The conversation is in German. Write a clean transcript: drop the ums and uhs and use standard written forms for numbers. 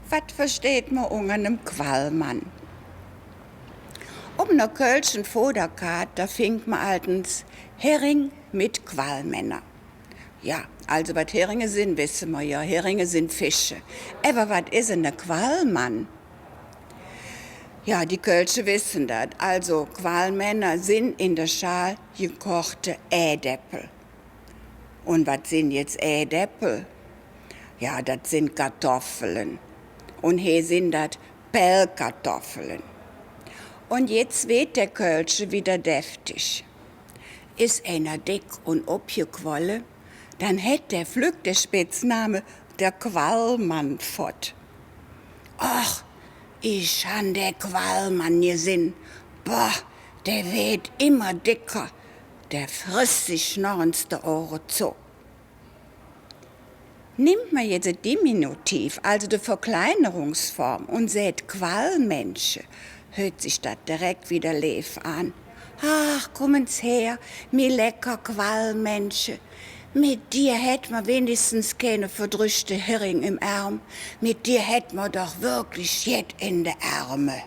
Was versteht man unter einem Qualmann? Um einer Kölschen Foderkart, da findet man altens Hering mit Qualmänner. Ja, also was Heringe sind, wissen wir ja. Heringe sind Fische. Aber was ist ein Qualmann? Ja, die Kölsche wissen das. Also Qualmänner sind in der Schal gekochte Ädeppel. Und was sind jetzt Ädeppel? Ja, das sind Kartoffeln. Und hier sind das Pellkartoffeln. Und jetzt weht der Kölsche wieder deftig. Ist einer dick und abgequollen, dann hätt der Flück der Spitzname der Qualmann fort. Ach, ich han der Qualmann gesehen. Boah, der weht immer dicker. Der frisst sich schnorrens der Ohren zu. Nimmt man jetzt ein Diminutiv, also die Verkleinerungsform, und seht Qualmenschen, hört sich das direkt wieder leef an. Ach, kommen's her, mi lecker Qualmenschen. Mit dir hätt man wenigstens keine verdrüschte Hering im Arm. Mit dir hätt man doch wirklich jet in de Arme.